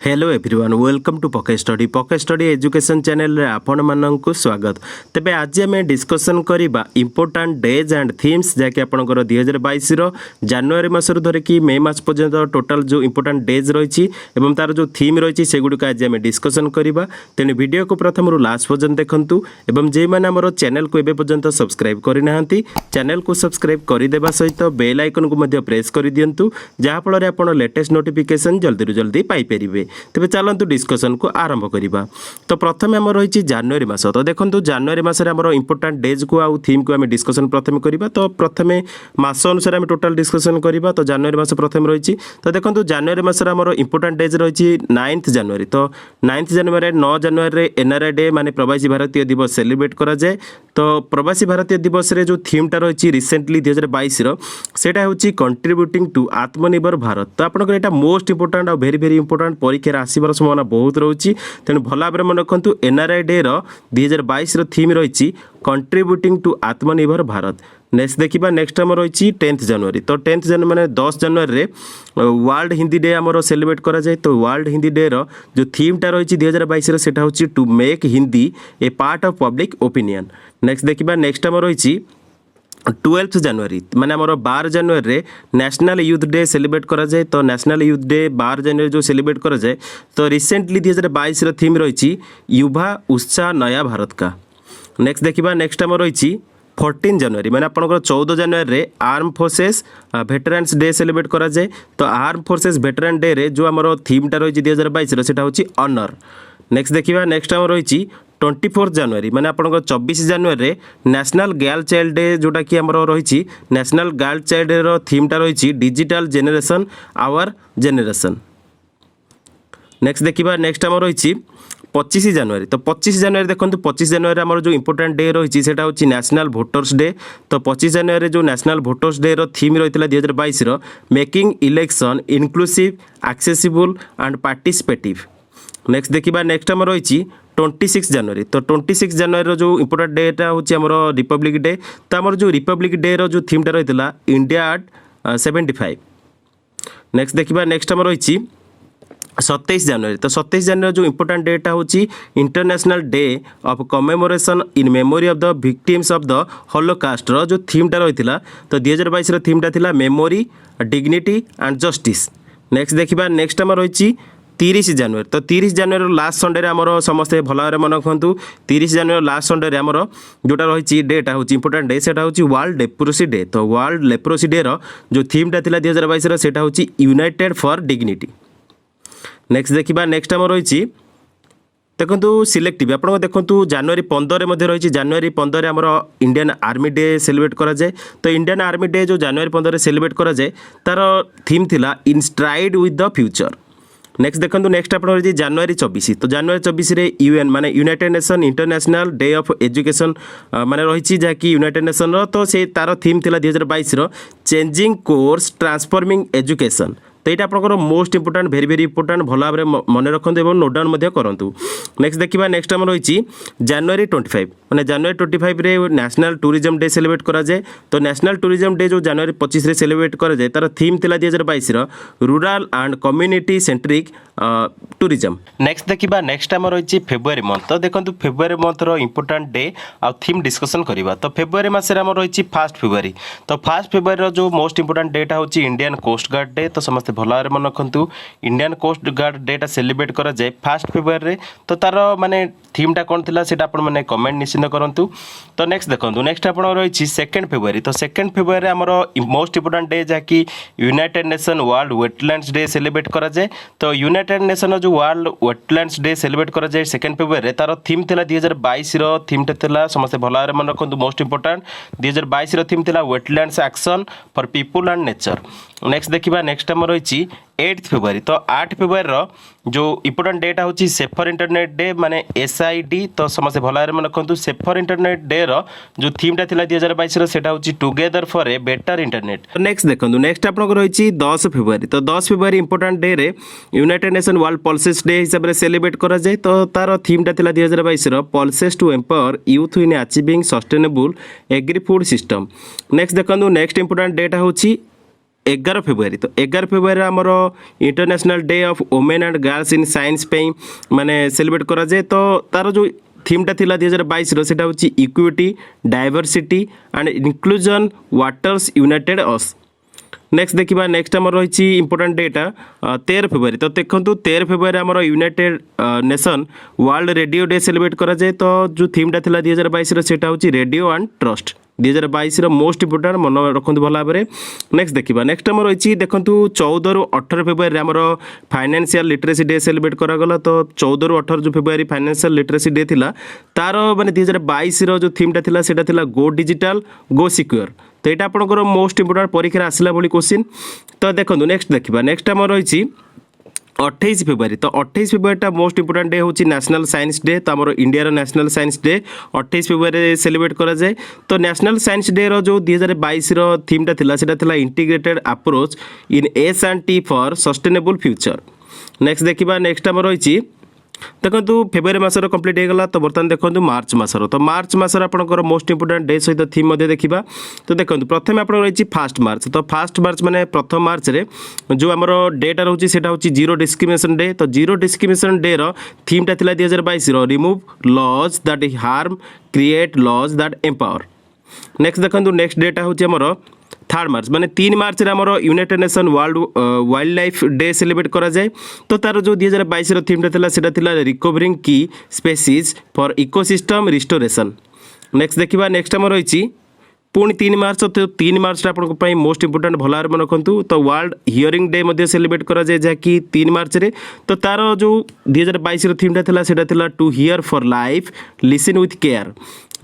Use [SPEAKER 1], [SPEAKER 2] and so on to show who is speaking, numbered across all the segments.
[SPEAKER 1] Hello everyone welcome to pocket study education channel रे आपण माननकु स्वागत। तेबे आज आम डिस्कसन करबा इंपोर्टेंट डेज एंड थीम्स जैकि आपनकर 2022 रो जनवरी मास रो धरे कि मई मास पर्यंत टोटल जो इंपोर्टेंट डेज रही एवं तार जो थीम रही से गुड़िक आज आम डिस्कसन करबा। तेणु वीडियो को प्रथम रु लास्ट पर्यंत देखंतु एवं जे माने हमर चैनल को एबे पर्यंत सब्सक्राइब करि नाहंती चैनल को सब्सक्राइब करि देबा सहित बेल आइकन को मध्य प्रेस करि दियंतु जहा फल आपण लेटेस्ट नोटिफिकेशन जल्दी रु जल्दी पाई परिबे। तेज चलतु डिस्कसन को आरंभ करवा। तो प्रथम आम रही जनवरी मास। तो देखो जनवरी मसरे आम इंपोर्टेंट डेज को आउ थीम को आम डिस्कसन प्रथम करवा। तो प्रथम मास अनुसार आम टोटाल डिस्कसन करवा। तो जनवरी मास प्रथम रही। तो देखो जनवरी मसरे आम इंपोर्टेंट डेज रही 9 जनवरी। तो 9 जनवरी 9 जनवरी एनआरआई डे माने प्रवासी भारतीय दिवस सेलिब्रेट करा जाए। तो प्रवासी भारतीय दिवस रे जो थीमटा रही रिसेंटली 2022 सेटा होची कंट्रीब्यूटिंग टू आत्मनिर्भर भारत। तो आपनकर एटा मोस्ट इंपोर्टेंट और वेरी वेरी इंपोर्टेंट परीक्षा आसबार संभावना बहुत रोची। तेणु भल भाव मन रखु एनआरआई डे 2022 थीम रही कंट्रीब्यूटिंग टू आत्मनिर्भर भारत। नेक्स्ट देखा नेक्स्ट आम रही 10 जनवरी। तो 10 जनवरी मैंने 10 जनवरी वर्ल्ड हिंदी डे आमर सेलिब्रेट करा जाए। तो वर्ल्ड हिंदी डे जो थीमटा रही 2022 सेटा होची to make Hindi a part of public opinion. Next देखा नेक्स्ट आम रही 12 जनवरी माने आमर 12 जनवरी नेशनल यूथ डे सेलिब्रेट करा जाए। तो नेशनल यूथ डे 12 जनवरी जो सेलिब्रेट करा जाए। तो रिसेंटली 2022 थीम रही युवा उत्साह नया भारत का। नेक्स्ट देखा नेक्स्ट आम रही 14 जनवरी मैंने आपंकर 14 जनवरी आर्म फोर्सेस वेटरान्स डे सेलिब्रेट करा जाए। तो आर्म फोर्सेस वेटरान डे रे जो आमर थीमटा रही 2022 सेटा होची ऑनर। नेक्स्ट देखा नेक्स्ट आम रही 24 जनवरी मैंने आपंकर 24 जनवरी नेशनल गर्ल चाइल्ड डे जोटा कि आमर रही नेशनल गर्ल चाइल्ड डे रो थीमटा रही digital generation our generation. Next देखा नेक्स्ट आम रही 25 जनवरी। तो 25 जनवरी देखो 25 जनवरी आमर जो इंपोर्टेंट डे रही सेटा होची नेशनल भोटर्स डे। तो 25 जनवरी जो नेशनल भोटर्स डे रो थीम रही 2022 making election inclusive accessible and participative. Next देखा नेक्स्ट आम रही 26 जनवरी। तो 26 जनवरी जो इंपोर्टेंट डेटा होची आमर रिपब्लिक डे। तो आमर जो रिपब्लिक डे रो जो थीमटा रही इंडिया एट 75। नेक्स्ट देखा नेक्स्ट आम रही 27 जनवरी। तो 27 जनवरी जो इंपोर्टेंट डेटा होची international day of commemoration in memory of the victims of the holocaust रो जो थीमटा रही। तो 2022 थीमटा थिला memory dignity and justice. Next देखा नेक्स्ट आम रही 30 जनवरी। तो 30 जनवरी लास्ट संडे आमर समस्ते भल भाव मन रखु 30 जनवरी लास्ट संडे आमर जोटा रही डेटा हूँ इंपोर्टेंट डे सेटा हूँ वर्ल्ड लेप्रोसी डे। तो वर्ल्ड लेप्रोसी डे जो थीमटा थिला 2022 सेटा हूँ यूनाइटेड फॉर डिग्निटी। नेक्स्ट देखा नेक्स्ट आम रही देखो सिलेक्टिव आप देखो जनवरी 15 रही जनवरी 15 आमर इंडियन आर्मी डे सेलिब्रेट करा जाए। तो इंडियन आर्मी डे जो जनवरी 15 सेलिब्रेट करा जाए तार थीम थिला in stride with the future. Next देखो नेक्स्ट आप जनवरी 24। तो जनवरी 24 यूएन माने united nation international day of education माने रही जहाँकि यूनाइटेड नेशन तो से तार थीम थिला 2022 चेंजिंग कोर्स ट्रांसफॉर्मिंग एजुकेशन। तो यहाँ आपंकर most important very very important भल भाव मन रखु और नोट डाउन करूँ। नेक्स्ट देखा नेक्स्ट आम रही जनवरी 25 मैंने जनवरी 25 रे नेशनल टूरिज्म डे सेलिब्रेट करा जाए। तो नेशनल टूरिज्म डे जो जनवरी 25 रे सेलिब्रेट करा जाए तार थीम थिला 2022 rural and community centric tourism. Next देखा नेक्स्ट आम रही फेब्रुआरी मंथ। तो देखो फेब्रुआरी मंथ रो इंपोर्टेंट डे आ थीम डिस्कसन करवा। तो फेब्रुआरी मास आम रही 1 फेब्रुआरी। तो 1 फेब्रुआरी जो मोस्ट इंपोर्टेंट डेटा हूँ इंडियन कोस्ट गार्ड डे। तो समस्त भल भाव मन रखु इंडियन कोस्ट गार्ड डेटा सेलिब्रेट करा जाए 1 फेब्रुआरी। तो तार माने थीमटा कौन थिला सेटा आपण माने कमेंट निश्चित करंतु। तो नेक्स्ट देखो नेक्स्ट आपण रही 2 फेब्रुआरी। तो 2 फेब्रुआरी आमर मोस्ट इंपोर्टेंट डे जहाँकि United nation world wetlands day celebrate करा जाए। तो यूनाइटेड नेशन जो वर्ल्ड वेटलैंड्स डे सेलिब्रेट करा जाए 2 फेब्रुआरी तार थीम थिला 2022 थीमटा थिला समस्त भल भाव मन रखु मोस्ट इंपोर्टेंट 2022 थीम थिला wetlands action for people and nature. Next देखा नेक्स्ट आम रही 8 फेब्रुआरी। तो 8 फेब्रुआरी जो इंपोर्टेंट डेटा हूँ सेफर इंटरनेट डे माने SID। तो समस्त भल भाव मन रखु सेफर इंटरनेट डे जो थीमटा थिला 2022 सेटा हूँ together for a better internet. Next देखो नेक्स्ट आप रही 10 फेब्रुआरी। तो 10 फेब्रुआरी इंपोर्टेंट डे रे United nation world pulses day हिसाब से सेलिब्रेट करा जाए। तो तार थीमटा थिला 2022 pulses to empower youth in achieving sustainable agri food system. Next देखो नेक्स्ट इंपोर्टेंट डेटा हूँ 11 फेब्रुआरी तो 11 फेब्रुआरी आमर international day of women and girls in science पे माने सेलिब्रेट करा जाए तो तार जो थीमटा थिला 2022 रो सेटा होची equity diversity and inclusion waters United us. Next देखा नेक्स्ट आम रही इंपोर्टाट डेटा 13 फेब्रुआरी तो देखो 13 फेब्रुआरी आम United nation world radio day celebrate करा जाए तो जो थीमटा थिला 2022 सेटा होची radio and trust 2022 most important मन रखु भल भाव में। नेक्स्ट देखा नेक्स्ट आम रही देखो 14 ରୁ 18 फेब्रुआरी आम फाइनेंशियल लिटरेसी डे सेलिब्रेट करागला तो 14 ରୁ 18 जो फेब्रुआरी फाइनेंशियल लिटरेसी डे थिला तार माने 2022 जो थीमटा थिला सेटा थिला गो डिजिटल गो सिक्योर तो यहाँ आपंकर मोस्ट इंपोर्टाट परीक्षा आसला भली क्वेश्चन। तो देखो नेक्स्ट देखा नेक्स्ट आम रही 28 फेब्रुआरी तो 28 फेब्रुआरीटा मोस्ट इंपोर्टाट डे हूँ नेशनल साइंस डे तो आम India national science day 28 February celebrate करा जाए। तो नेशनल साइंस डे रो जो 2022 रो थीमटा थिला सेटा थिला integrated approach in S&T for sustainable future. Next देखा नेक्स्ट आम रही देखो फेब्रुआरी मासर कंप्लीट होगा तो बर्तमान देखो मार्च मासर तो मार्च मासर आपंकर मोस्ट इंपोर्टाट डे सहित थीम देखा। तो देखो प्रथम आप रही फास्ट मार्च तो फास्ट मार्च माने प्रथम मार्च रे जो आम डेटा रोचे सेटा होची जीरो डिस्क्रिमिनेशन डे तो जीरो डिस्क्रिमिनेशन डे रो थीमटा थिला 2022 रो remove laws that harm create laws that empower. Next देखो नेक्स्ट डेटा होची आमर 3 मार्च माने 3 मार्च रे आमर united nation world wild life day celebrate करा जाए तो तार जो 2022 रो थीमटा थिला सेटा थिला रिकवरिंग की species for ecosystem restoration. Next देखा नेक्स्ट आम रही पुणी 3 मार्च तो 3 मार्च आपंप मोस्ट इंपोर्टाट भल भाव मन रखु तो वर्ल्ड हियरिंग डे सेलिब्रेट करा जाए जहाँकि 3 मार्च रे तो तार जो 2022 रो थीमटा थिला सेटा थिला to hear for life listen with care.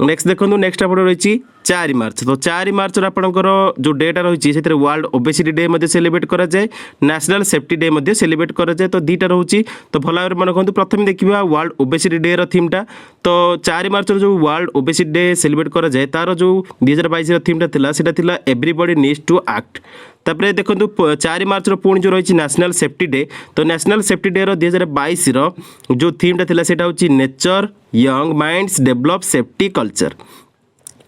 [SPEAKER 1] Next देखो नेक्स्ट आप रही 4 मार्च तो 4 मार्च आपंकर जो डेटा रही है वर्ल्ड ओबेसिटी डे सेलिब्रेट करा जाए नेशनल सेफ्टी डे सेलिब्रेट करा जाए तो दुईटा रोचे तो भल भाव मन रखु। प्रथम देखा वर्ल्ड ओबेसिटी डे थीमटा तो 4 मार्च जो वर्ल्ड ओबेसिटी डे सेलिब्रेट करा जाए तार जो 2022 थीमटा थिला सेटा थिला एवरीबॉडी नीड्स टू एक्ट। तापर देखो 4 मार्च पुणी जो रही नेशनल सेफ्टी डे तो नेशनल सेफ्टी डे 2022 जो थीमटा थिला सेटा होची nature young minds develop safety culture.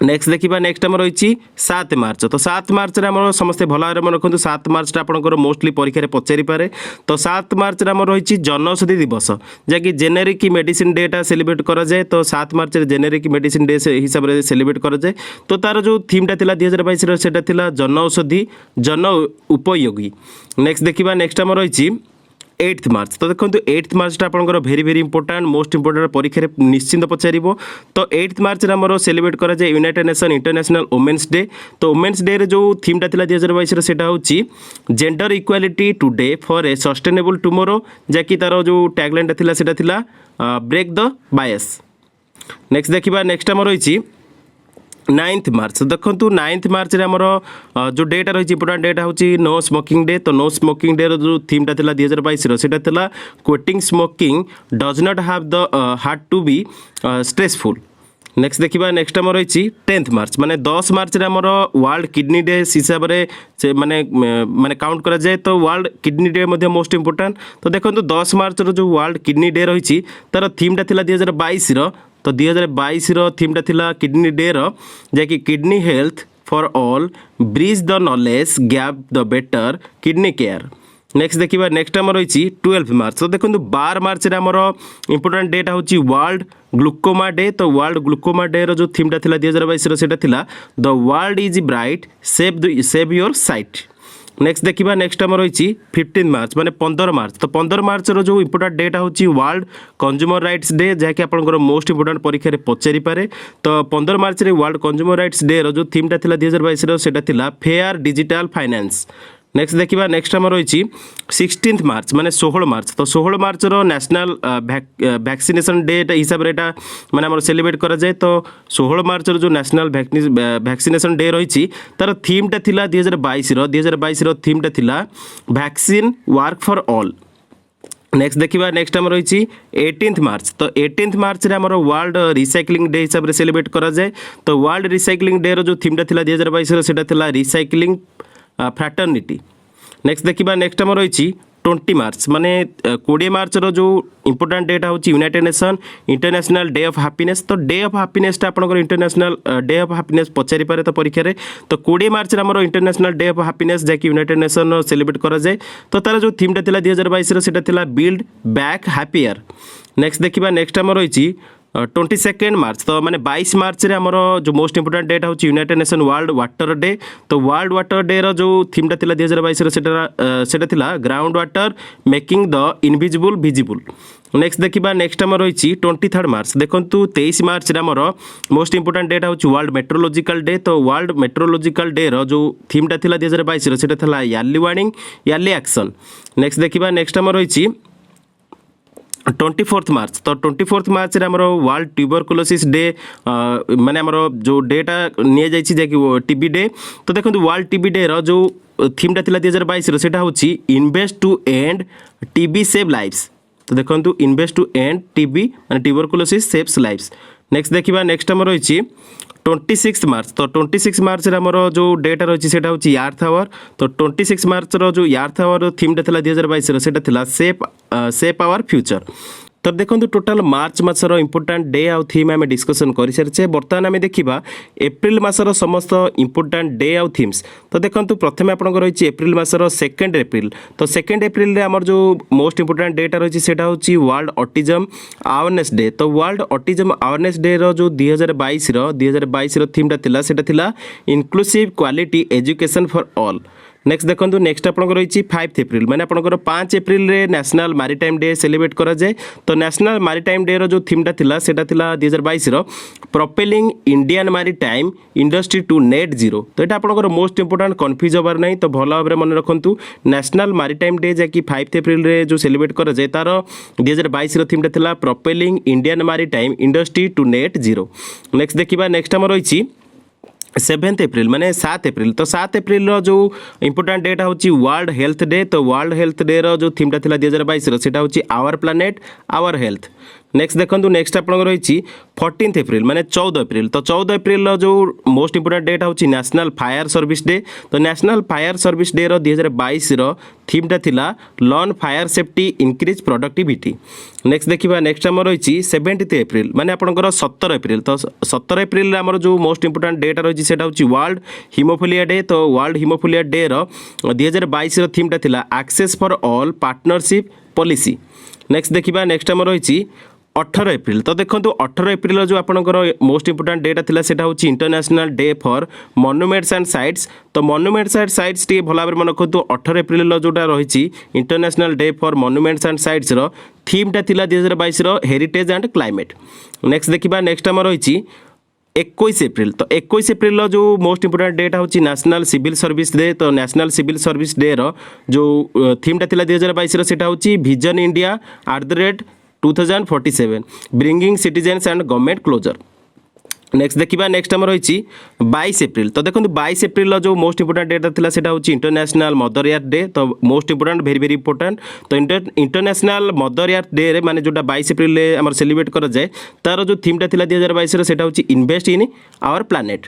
[SPEAKER 1] Next देखा नेक्स्ट आम रही 7 मार्च तो 7 मार्च आम समस्त भल भाव मन रखु 7 मार्च आपंकर मोस्टली परीक्षा पचारि पारे तो 7 मार्च आम रही जनऔषधि दिवस जहाँकि जेनेरिक मेडिसिन डेटा सेलिब्रेट करा जाए तो 7 मार्च जेनेरिक मेडिसिन डे हिसाब से सेलिब्रेट करा जाए तो तार जो थीमटा थिला 2022 सेटा थिला जनऔषधि जन उपयोगी। नेक्स्ट देखा नेक्स्ट आम रही 8 मार्च तो देखो 8 मार्च आपंकर भेरी भेरी इंपोर्टाट मोस्ट इंपोर्टाट परीक्षा निश्चिंत पचार तो 8 मार्च आमर सेलिब्रेट करा जाए united nation international women's day तो वुमेन्स डे जो थीमटा थिला 2022 सेटा होची gender equality today for a sustainable tomorrow जहाँकि तार जो टैगलाइनटा थिला सेटा थिला ब्रेक द बायस। नेक्स्ट देखा नेक्स्ट आम रही 9 मार्च देखो 9 मार्च रे आमर जो डेटा रही इंपोर्टाट डेटा होची नो स्मोकिंग डे तो नो स्मोकिंग डे जो थीमटा थिला 2022 सेटा थिला quitting smoking does not have the heart to be stressful. Next देखा नेक्स्ट आम रही 10 मार्च माने 10 मार्च रे आमर वर्ल्ड किडनी डे हिसाब से माने माने काउंट करा जाए तो world kidney day most important तो देखो 10 मार्च जो वर्ल्ड किडनी डे रही तार थीमटा थिला 2022 तो 2022 थीमटा थिला किडनी डे जहाँकि kidney health for all bridge the knowledge gap the better kidney care. Next देखा नेक्स्ट आम रही 12 मार्च तो देखो 12 मार्च आमर इंपोर्टाट डेटा होची वर्ल्ड ग्लूकोमा डे तो वर्ल्ड ग्लूकोमा डे जो थीमटा थिला 2022 सेटा थिला the world is bright save your site. Next देखा नेक्स्ट आम रही 15 मार्च माने 15 मार्च तो 15 मार्च जो इंपोर्टाट डेटा होची वर्ल्ड कंज्यूमर राइट्स डे जहाँकि आपंकर मोस्ट इंपोर्टाट परीक्षा पचारि पारे तो 15 मार्च रे वर्ल्ड कंज्यूमर राइट्स डे जो थीमटा थिला 2022 सेटा थिला फेयर डिजिटल फाइनेंस। नेक्स्ट देखा नेक्स्ट आम रही 16 मार्च माने 16 मार्च तो 16 मार्च नेशनल वैक्सीनेशन डे हिसाब से माने आम सेलिब्रेट करा जाए तो 16 मार्च जो नेशनल वैक्सीनेशन डे रही तार थीमटा थिला 2022 थीमटा थिला vaccine work for all. Next देखा नेक्स्ट आम रही 18 मार्च तो 18 मार्च रे आमर वर्ल्ड रिसाइक्लिंग डे हिसाब से सेलिब्रेट करा जाए तो वर्ल्ड रिसाइक्लिंग डे जो थीमटा थिला 2022 सेटा थिला रिसाइक्लिंग फ्रैटर्निटी। नेक्स्ट देखा नेक्स्ट आम रही 20 मार्च माने 20 मार्च रो जो इंपोर्टेंट डेट हूँ united nation international day of happiness. तो डे ऑफ हैप्पीनेस आपंकर इंटरनेशनल डे ऑफ हैप्पीनेस पचारि पारे तो परीक्षा रे। तो 20 मार्च आमर इंटरनेशनल डे ऑफ हैप्पीनेस जैक यूनाइटेड नेशन सेलिब्रेट करा जाए। तो तार जो थीमटा थिला 2022 रो सेटा थिला बिल्ड बैक हैप्पियर। नेक्स्ट देखिबा नेक्स्ट आमर रही 22 मार्च। तो माने 22 मार्च रे आमर जो मोस्ट इंपोर्टेंट डेट हूँ united nation world water day. तो वर्ल्ड वाटर डे रो जो थीमटा थिला 2022 रो सेटा थिला ground water making the invisible visible. Next देखिबा नेक्स्ट आमर रही 23 मार्च। देखंतु 23 मार्च रे आमर मोस्ट इंपोर्टेंट डेट हूँ वर्ल्ड मेट्रोलॉजिकल डे। तो वर्ल्ड मेट्रोलॉजिकल डे रो जो थीमटा थिला 2022 रो सेटा थिला यार्ली वार्निंग यार्ली एक्शन। नेक्स्ट देखिबा नेक्स्ट आमर रही 24 मार्च। तो 24 मार्च रे हमरो वर्ल्ड ट्यूबरकुलोसिस डे माने हमरो जो डेटा निये जाइछि जे कि टीबी डे। तो देखंतु वर्ल्ड टीबी डे रो जो थीमटा थिला 2022 रो सेटा होछि invest to end TB save lives. तो देखंतु इन्वेस्ट टू एंड टीबी माने ट्यूबरकुलोसिस सेव्स लाइव्स। नेक्स्ट देखिबा नेक्स्ट हमरो रही 26 मार्च। तो 26 मार्च रे हमरो जो डेटा रही सेटा होछि अर्थ आवर। तो 26 मार्च रो जो अर्थ आवर थीमटा थिला 2022 रो सेटा थिला सेफ आवर फ्यूचर। तो देखो टोटाल मार्च मासर इंपोर्टाट डे आउ थीम आम डिस्कसन कर सारी। बर्तमान आम देखा एप्रिल मासर समस्त इंपोर्टाट डे आउ थीम्स। तो देखो प्रथम आप रही एप्रिल मासर 2 एप्रिल। तो 2 एप्रिल रे आमर जो मोस्ट इंपोर्टाट डेटा रही है हूँ वर्ल्ड ऑटिज्म अवेयरनेस डे। तो वर्ल्ड ऑटिज्म अवेयरनेस डे रो जो 2022 थीमटा थिला सेटा थिला inclusive quality education for all. Next देखो नेक्स्ट आप रही 5 एप्रिल माने आपंकर 5 एप्रिल रे नेशनल मैरीटाइम डे सेलिब्रेट करा जाए। तो नेशनल मैरीटाइम डे रो जो थीमटा थिला सेटा थिला 2022 रो propelling Indian maritime industry to net zero. तो ये आपंकर मोस्ट इंपोर्टाट कन्फ्यूज होबार नहीं। तो भल भाव मन रखु नेशनल मैरीटाइम डे जैकि 5 एप्रिल रे जो सेलिब्रेट करा जाए तार 2022 रो थीमटा थिला propelling Indian maritime industry to net zero. Next देखिबा नेक्स्ट आम रही 7 एप्रिल माने 7 एप्रिल। तो 7 एप्रिल रो जो इंपोर्टाट डेटा हूँ वर्ल्ड हेल्थ डे। तो वर्ल्ड हेल्थ डे रो जो थीमटा थिला 2022 रो सेटा हूँ our planet our health. Next देखो नेक्स्ट आप रही 14 एप्रिल माने 14 एप्रिल। तो 14 एप्रिल जो मोस्ट इंपोर्टाट डेटा हूँ नेशनल फायर सर्विस डे। तो नेशनल फायर सर्विस डे रो 2022 रो थीमटा थिला learn fire safety increase productivity. Next देखिबा नेक्स्ट आम रही 17 एप्रिल माने आपंकर 17 एप्रिल। तो 17 एप्रिल आमर जो मोस्ट इंपोर्टाट डेटा रही है हूँ वर्ल्ड हिमोफिलिया डे। तो वर्ल्ड हिमोफिलिया डे रो 2022 रो थीमटा थिला access for all partnership policy. Next देखिबा नेक्स्ट आम रही 18 एप्रिल। तो देखो 18 एप्रिल जो आपंकर मोस्ट इंपोर्टाट डेटा थिला सेटा हूँ international day for monuments and sites. तो मॉन्यूमेंट्स एंड साइट्स टी भल भाव मन रखु 18 एप्रिल जोटा रही international day for monuments and sites रो थीमटा थिला 2022 रो हेरिटेज एंड क्लाइमेट। नेक्स्ट देखिबा नेक्स्ट आम रही 21 एप्रिल। तो 21 एप्रिल जो मोस्ट इंपोर्टाट डेटा हूँ नेशनल सिविल सर्विस डे। तो नेशनल सिविल सर्विस डे रो जो थीमटा थिला 2022 रो सेटा हूँ vision India @2047 bringing citizens and government closer. Next देखिबा नेक्स्ट आम रही 22 एप्रिल। तो देखो 22 एप्रिल जो मोस्ट इंपोर्टाट डेटा थिला सेटा हूँ इंटरनेशनल मदर यार्थ डे। तो मोस्ट इंपोर्टाट वेरी इंपोर्टाट। तो इंटरनेशनल मदर यार्थ डे रे माने जोटा 22 एप्रिल रे हमर सेलिब्रेट करा जाए तार जो थीमटा थिला 2022 रे सेटा हूँ invest in our planet.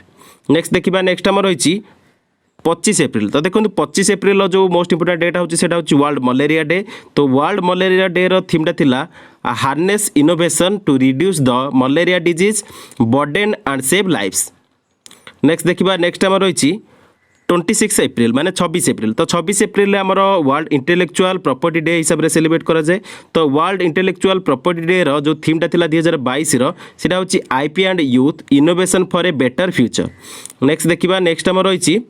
[SPEAKER 1] Next देखिबा नेक्स्ट आम रही 25 एप्रिल। तो देखो 25 एप्रिल जो मोस्ट इंपोर्टाट डेटा हूँ वर्ल्ड मलेरिया डे। तो वर्ल्ड मलेरिया डे रो थीमटा थिला harness innovation to reduce the malaria disease burden and save lives. Next देखिबा नेक्स्ट आम रही 26 एप्रिल माने 26 एप्रिल। तो 26 एप्रिल आमर वर्ल्ड इंटेलेक्चुअल प्रॉपर्टी डे हिसाब से सेलिब्रेट करा जाए। तो वर्ल्ड इंटेलेक्चुअल प्रॉपर्टी डे रो जो थीमटा थिला 2022 रो सेटा हूँ IP and youth innovation for a better future. Next देखिबा नेक्स्ट आम रही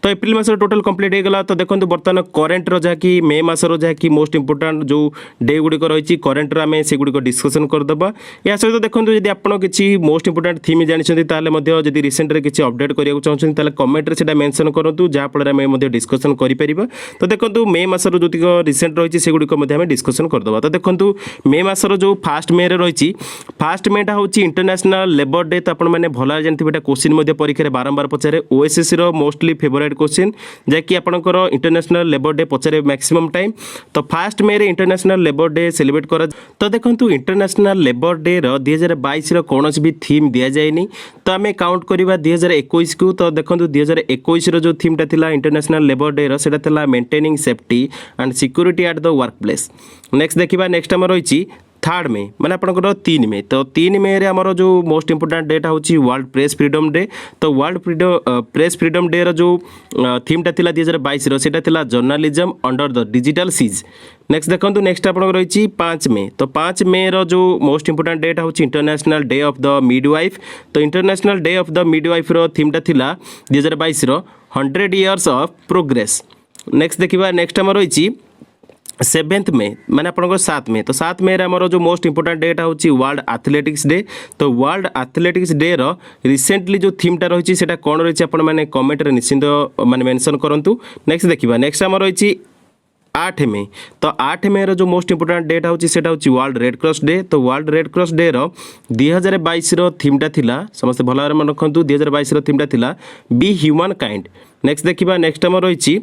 [SPEAKER 1] तो एप्रिल मास टोटल कंप्लीट हो गला। तो देखो बर्तमान करेन्ट रो जहाँकि मे मासर जहाँकि मोस्ट इंपोर्टाट जो डे गुड़िक रही करेन्ट आम से गुड़िक डिस्कसन करदे। या सहित देखो जब आप किसी मोस्ट इंपोर्टाट थीम जानते जब रिसेंट किसी अपडेट करने चाहते कमेंट से मेंशन करूँ जहाँफल आम डिस्कसन कर। तो देखो मे मासर जो रिसेंट रही से गुड़िक डिस्कसन करदे। तो देखो मे मासर जो 1 मे रही 1 मेटा हूँ इंटरनेशनल लेबर डे। तो आपने भल जानते क्वेश्चन परीक्षा बारंबार पचारे ओएसएससी मोस्टली फेवरेट क्वेश्चन जैकि आपंकर इंटरनेशनल लेबर डे पचारे मैक्सिमम टाइम। तो 1 May international labour day celebrate करा। तो देखो इंटरनेशनल लेबर डे 2022 कौन भी थीम दि जाए तो आम काउंट करवा 2021 को। तो देखो 2021 जो थीमटा था इंटरनेशनल लेबर डे रोटा maintaining safety and security at the work place. Next देखा नेक्स्ट आम रही 3 मे मैंने आपंकर 3 मे। तो 3 मे रे आमर जो मोस्ट इंपोर्टाट डेटा हूँ वर्ल्ड प्रेस फ्रीडम डे। तो वर्ल्ड प्रेस फ्रीडम डे जो थीमटा था 2022 रोटा था journalism under the digital siege. Next देखो नेक्स्ट आप रही 5 मे। तो 5 मे जो मोस्ट इंपोर्टाट डेटा हूँ international day of the midwife. तो international day of the midwife थीमटा था 2022 100 इयर्स ऑफ प्रोग्रेस। नेक्स्ट देखा नेक्स्ट आम रही 7 मे मैंने आपंकर 7 मे। तो 7 मे आमर जो मोस्ट इंपोर्टाट डेटा हूँ वर्ल्ड एथलेटिक्स डे। तो वर्ल्ड एथलेटिक्स डे रिसेंटली जो थीमटा रही है कौन रही है कमेंट रे निश्चिंत माने मेंशन करूँ। नेक्स्ट देखा नेक्स्ट आम रही 8 मे। तो 8 मे जो मोस्ट इंपोर्टाट डेटा हूँ वर्ल्ड रेड क्रॉस डे। तो वर्ल्ड रेड क्रॉस डे 2022 थीमटा था समस्त भल भाव मन रखु 2022 थीमटा था बी ह्यूमन काइंड। नेक्स्ट देखा नेक्स्ट आम रही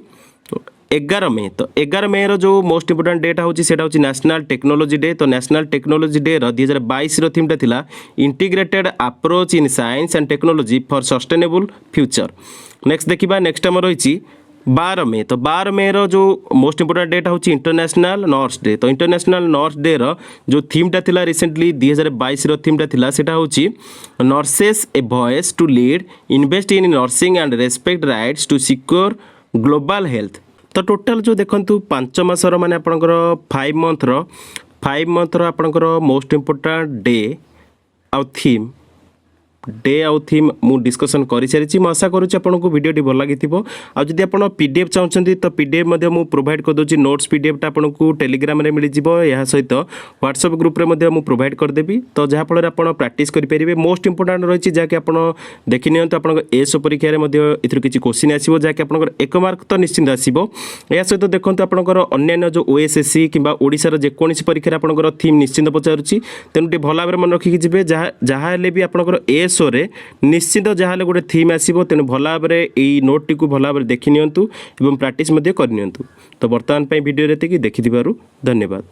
[SPEAKER 1] 11 मे। तो 11 मे जो मोस्ट इंपोर्टाट डेटा हूँ नेशनल टेक्नोलॉजी डे। तो नेशनल टेक्नोलॉजी डे 2022 थीमटा था integrated approach in science and technology for sustainable future. Next देखा नेक्स्ट आम रही 12 मे। तो 12 मे जो मोस्ट इंपोर्टाट डेटा हूँ इंटरनेशनल नर्स डे। तो इंटरनेशनल नर्स डे जो थीमटा था रिसेंटली 2022 थीमटा था सेटा हूँ nurses a voice to lead invest in nursing and respect rights to secure global health. तो टोटाल जो देखो 5 मासर माने आपंकर 5 मंथर आपंकर मोस्ट इंपोर्टाट डे आउ थीम मु डिस्कसन कर सारी। मैं आशा करुँच आपको वीडियोटी भल लगी। आदि आप पीडीएफ चाहते तो पीडीएफ मु प्रोवाइड कर दूसरी नोट्स पीडीएफटा आपको टेलीग्राम में मिल जाए सहित व्हाट्सएप ग्रुप रे मु प्रोवाइड करदेवी। तो जहाँफल आप प्रैक्टिस करेंगे मोस्ट इंपोर्टाट रही जहाँकि आप देखी नियंतु आप एसओ परीक्षा ए किसी क्वेश्चन आसो जहाँकि आप 1 मार्क तो निश्चिंत आसो। या सहित देखो आपंकर अन्य जो ओएसएससी कि ओडिशार जेकोसी परीक्षा आपंकर थीम निश्चिंत पचारुची तेणु टे भल भाव मन रखिकी जी जहाँ भी आपंकर एसओ रे निश्चित जहाँ गोटे थीम आसो तेणु भल भाव में नोट टी भल भाव देखी नियंतु एवं प्रैक्टिस करनी। तो बर्तमान वीडियो देखी धन्यवाद।